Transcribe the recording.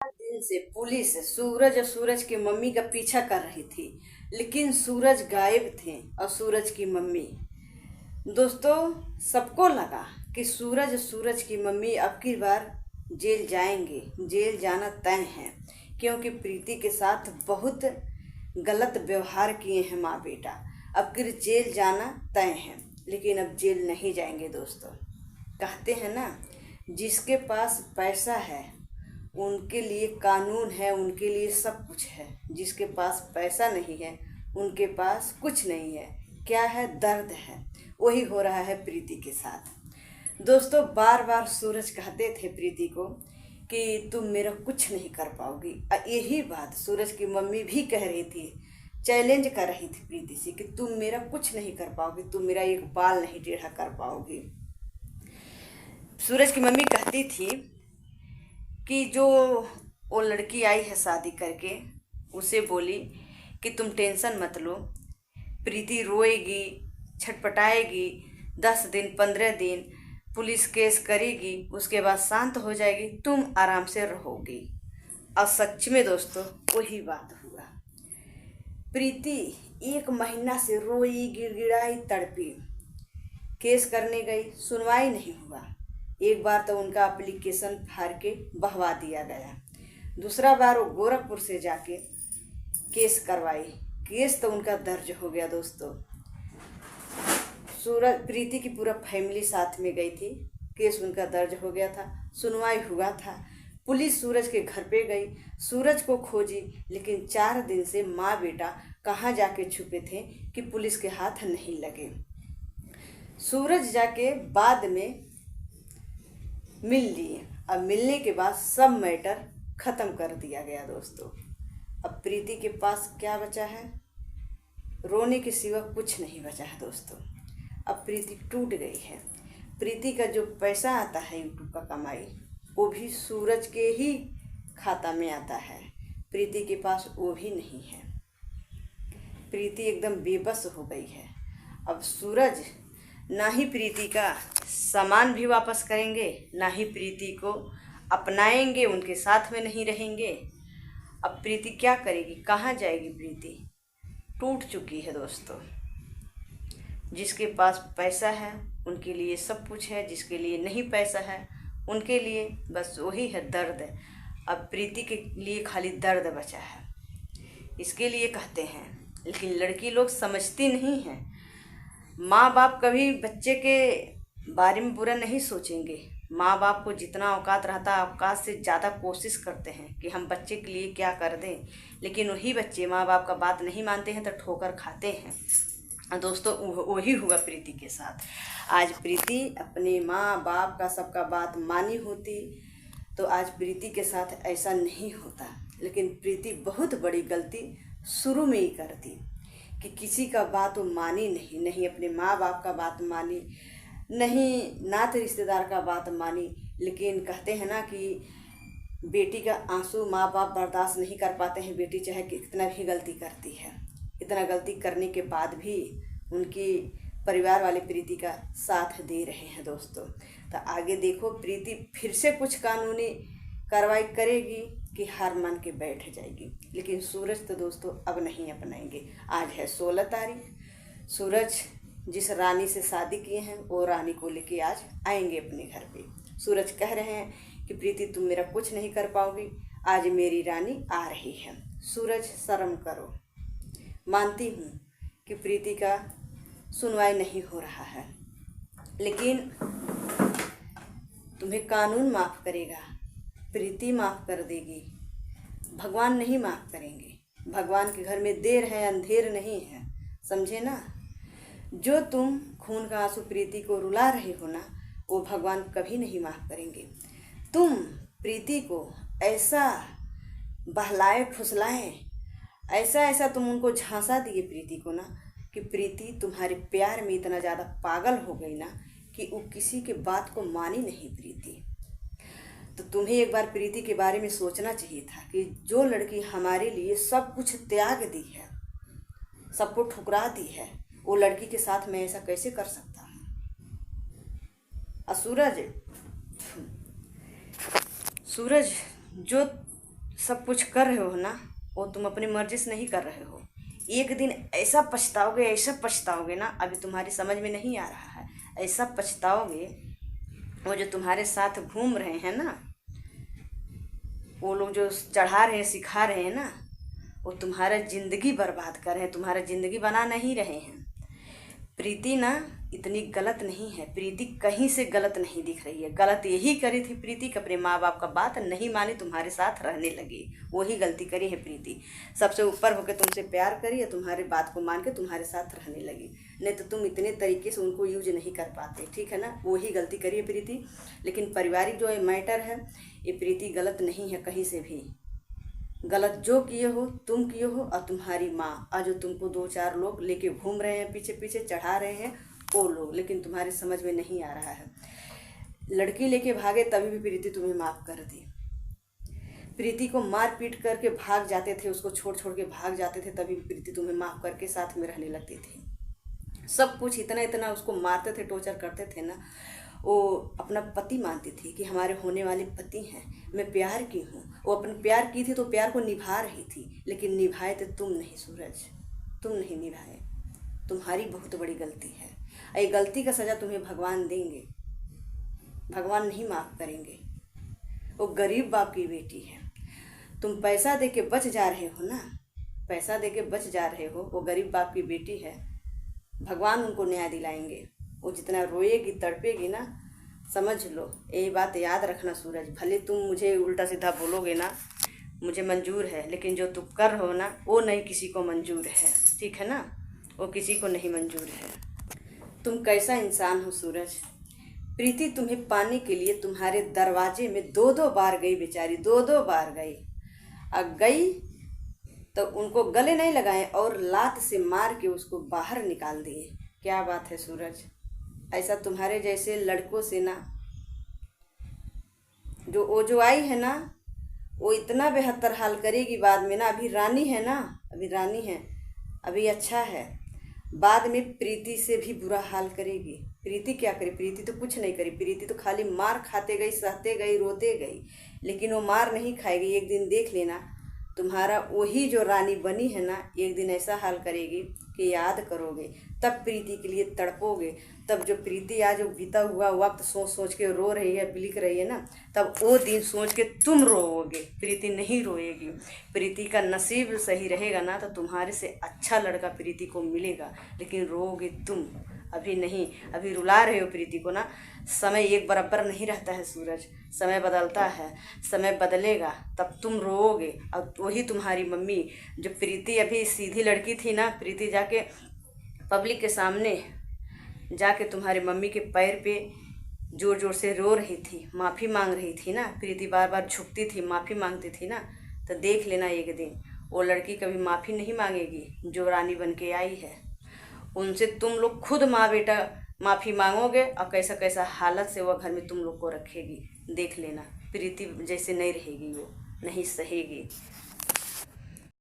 दिन से पुलिस सूरज और सूरज की मम्मी का पीछा कर रही थी, लेकिन सूरज गायब थे और सूरज की मम्मी। दोस्तों, सबको लगा कि सूरज और सूरज की मम्मी अब की बार जेल जाएंगे। जेल जाना तय है, क्योंकि प्रीति के साथ बहुत गलत व्यवहार किए हैं माँ बेटा। अब फिर जेल जाना तय है, लेकिन अब जेल नहीं जाएंगे। दोस्तों, कहते हैं ना, जिसके पास पैसा है उनके लिए कानून है, उनके लिए सब कुछ है। जिसके पास पैसा नहीं है उनके पास कुछ नहीं है। क्या है? दर्द है। वही हो रहा है प्रीति के साथ। दोस्तों, बार बार सूरज कहते थे प्रीति को कि तुम मेरा कुछ नहीं कर पाओगी। यही बात सूरज की मम्मी भी कह रही थी, चैलेंज कर रही थी प्रीति से कि तुम मेरा कुछ नहीं कर पाओगी, तुम मेरा एक बाल नहीं टेढ़ा कर पाओगी। सूरज की मम्मी कहती थी कि जो वो लड़की आई है शादी करके, उसे बोली कि तुम टेंशन मत लो, प्रीति रोएगी, छटपटाएगी, 10 दिन 15 दिन पुलिस केस करेगी, उसके बाद शांत हो जाएगी, तुम आराम से रहोगी। और सच में दोस्तों वही बात हुआ। प्रीति 1 महीना से रोई, गिड़गिड़ाई, तड़पी। केस करने गई, सुनवाई नहीं हुआ। एक बार तो उनका एप्लीकेशन फाड़ के बहवा दिया गया। दूसरा बार वो गोरखपुर से जाके केस करवाई। केस तो उनका दर्ज हो गया। दोस्तों, सूरज प्रीति की पूरा फैमिली साथ में गई थी। केस उनका दर्ज हो गया था, सुनवाई हुआ था। पुलिस सूरज के घर पे गई, सूरज को खोजी, लेकिन 4 दिन से माँ बेटा कहाँ जाके छुपे थे कि पुलिस के हाथ नहीं लगे। सूरज जाके बाद में मिल लिए। अब मिलने के बाद सब मैटर ख़त्म कर दिया गया। दोस्तों, अब प्रीति के पास क्या बचा है? रोने के सिवा कुछ नहीं बचा है। दोस्तों, अब प्रीति टूट गई है। प्रीति का जो पैसा आता है यूट्यूब का कमाई, वो भी सूरज के ही खाता में आता है। प्रीति के पास वो भी नहीं है। प्रीति एकदम बेबस हो गई है। अब सूरज ना ही प्रीति का सामान भी वापस करेंगे, ना ही प्रीति को अपनाएंगे, उनके साथ में नहीं रहेंगे। अब प्रीति क्या करेगी? कहाँ जाएगी? प्रीति टूट चुकी है। दोस्तों, जिसके पास पैसा है उनके लिए सब कुछ है, जिसके लिए नहीं पैसा है उनके लिए बस वही है दर्द। अब प्रीति के लिए खाली दर्द बचा है। इसके लिए कहते हैं, लेकिन लड़की लोग समझती नहीं हैं। माँ बाप कभी बच्चे के बारे में बुरा नहीं सोचेंगे। माँ बाप को जितना औकात रहता है, औकात से ज़्यादा कोशिश करते हैं कि हम बच्चे के लिए क्या कर दें, लेकिन वही बच्चे माँ बाप का बात नहीं मानते हैं तो ठोकर खाते हैं। दोस्तों, वही हुआ प्रीति के साथ। आज प्रीति अपने माँ बाप का सबका बात मानी होती तो आज प्रीति के साथ ऐसा नहीं होता। लेकिन प्रीति बहुत बड़ी गलती शुरू में ही करती कि किसी का बात वो मानी नहीं, नहीं अपने माँ बाप का बात मानी, नहीं नात रिश्तेदार का बात मानी। लेकिन कहते हैं ना कि बेटी का आंसू माँ बाप बर्दाश्त नहीं कर पाते हैं। बेटी चाहे कितना भी गलती करती है, इतना गलती करने के बाद भी उनकी परिवार वाले प्रीति का साथ दे रहे हैं। दोस्तों, तो आगे देखो प्रीति फिर से कुछ कानूनी कार्रवाई करेगी कि हार मान के बैठ जाएगी। लेकिन सूरज तो दोस्तों अब नहीं अपनाएंगे। आज है 16 तारीख। सूरज जिस रानी से शादी किए हैं वो रानी को लेके आज आएंगे अपने घर पे। सूरज कह रहे हैं कि प्रीति तुम मेरा कुछ नहीं कर पाओगी, आज मेरी रानी आ रही है। सूरज शर्म करो। मानती हूँ कि प्रीति का सुनवाई नहीं हो रहा है, लेकिन तुम्हें कानून माफ़ करेगा, प्रीति माफ़ कर देगी, भगवान नहीं माफ़ करेंगे। भगवान के घर में देर है अंधेर नहीं है, समझे ना। जो तुम खून का आंसू प्रीति को रुला रहे हो ना, वो भगवान कभी नहीं माफ़ करेंगे। तुम प्रीति को ऐसा बहलाए फुसलाए, ऐसा ऐसा तुम उनको झांसा दिए प्रीति को ना, कि प्रीति तुम्हारे प्यार में इतना ज़्यादा पागल हो गई ना कि वो किसी के बात को मानी नहीं प्रीति। तो तुम्हें एक बार प्रीति के बारे में सोचना चाहिए था कि जो लड़की हमारे लिए सब कुछ त्याग दी है, सबको ठुकरा दी है, वो लड़की के साथ मैं ऐसा कैसे कर सकता हूँ। सूरज जो सब कुछ कर रहे हो ना, वो तुम अपनी मर्जी से नहीं कर रहे हो। एक दिन ऐसा पछताओगे, ऐसा पछताओगे ना, अभी तुम्हारी समझ में नहीं आ रहा है, ऐसा पछताओगे। वो जो तुम्हारे साथ घूम रहे हैं ना, वो लोग जो चढ़ा रहे हैं, सिखा रहे हैं ना, वो तुम्हारा ज़िंदगी बर्बाद कर रहे हैं, तुम्हारा ज़िंदगी बना नहीं रहे हैं। प्रीति ना इतनी गलत नहीं है, प्रीति कहीं से गलत नहीं दिख रही है। गलत यही करी थी प्रीति कि अपने माँ बाप का बात नहीं मानी, तुम्हारे साथ रहने लगी, वही गलती करी है प्रीति। सबसे ऊपर होकर तुमसे प्यार करी है, तुम्हारी बात को मान के तुम्हारे साथ रहने लगी, नहीं तो तुम इतने तरीके से उनको यूज नहीं कर पाते, ठीक है ना। वही गलती करी है प्रीति। लेकिन पारिवारिक जो मैटर है, ये प्रीति गलत नहीं है कहीं से भी। गलत जो किए हो तुम किए हो, और तुम्हारी माँ, आज जो तुमको 2-4 लोग लेके घूम रहे हैं, पीछे पीछे चढ़ा रहे हैं वो लोग, लेकिन तुम्हारे समझ में नहीं आ रहा है। लड़की लेके भागे तभी भी प्रीति तुम्हें माफ़ कर दी। प्रीति को मार पीट करके भाग जाते थे, उसको छोड़ छोड़ के भाग जाते थे, तभी भी प्रीति तुम्हें माफ़ करके साथ में रहने लगती थी। सब कुछ इतना इतना उसको मारते थे, टॉर्चर करते थे ना, वो अपना पति मानती थी कि हमारे होने वाले पति हैं, मैं प्यार की हूँ। वो अपन प्यार की थी तो प्यार को निभा रही थी, लेकिन निभाए थे तुम नहीं सूरज, तुम नहीं निभाए। तुम्हारी बहुत बड़ी गलती है। ये गलती का सज़ा तुम्हें भगवान देंगे, भगवान नहीं माफ़ करेंगे। वो गरीब बाप की बेटी है, तुम पैसा दे के बच जा रहे हो ना, पैसा दे के बच जा रहे हो। वो गरीब बाप की बेटी है, भगवान उनको न्याय दिलाएंगे। वो जितना रोएगी तड़पेगी ना, समझ लो, यही बात याद रखना सूरज। भले तुम मुझे उल्टा सीधा बोलोगे ना, मुझे मंजूर है, लेकिन जो तुम कर रहे हो ना, वो नहीं किसी को मंजूर है, ठीक है ना, वो किसी को नहीं मंजूर है। तुम कैसा इंसान हो सूरज। प्रीति तुम्हें पाने के लिए तुम्हारे दरवाजे में 2-2 बार गई बेचारी, 2-2 बार गई। अब गई तो उनको गले नहीं लगाए और लात से मार के उसको बाहर निकाल दिए। क्या बात है सूरज। ऐसा तुम्हारे जैसे लड़कों से ना, जो आई है ना, वो इतना बेहतर हाल करेगी बाद में ना। अभी रानी है ना, अभी रानी है, अभी अच्छा है, बाद में प्रीति से भी बुरा हाल करेगी। प्रीति क्या करी, प्रीति तो कुछ नहीं करी, प्रीति तो खाली मार खाते गई, सहते गई, रोते गई, लेकिन वो मार नहीं खाएगी। एक दिन देख लेना, तुम्हारा वही जो रानी बनी है ना, एक दिन ऐसा हाल करेगी कि याद करोगे, तब प्रीति के लिए तड़पोगे। तब जो प्रीति आज जो बीता हुआ वक्त सोच सोच के रो रही है, बिलिक रही है ना, तब वो दिन सोच के तुम रोओगे, प्रीति नहीं रोएगी। प्रीति का नसीब सही रहेगा ना, तो तुम्हारे से अच्छा लड़का प्रीति को मिलेगा, लेकिन रोओगे तुम, अभी नहीं। अभी रुला रहे हो प्रीति को ना। समय एक बराबर नहीं रहता है सूरज, समय बदलता है, समय बदलेगा तब तुम रोओगे। और वही तुम्हारी मम्मी, जो प्रीति अभी सीधी लड़की थी ना, प्रीति जाके पब्लिक के सामने जाके तुम्हारे मम्मी के पैर पे जोर जोर से रो रही थी, माफ़ी मांग रही थी ना। प्रीति बार बार झुकती थी, माफ़ी मांगती थी ना, तो देख लेना एक दिन वो लड़की कभी माफ़ी नहीं मांगेगी जो रानी बन के आई है। उनसे तुम लोग खुद माँ बेटा माफ़ी मांगोगे, और कैसा कैसा हालत से वह घर में तुम लोग को रखेगी, देख लेना। प्रीति जैसे नहीं रहेगी, वो नहीं सहेगी।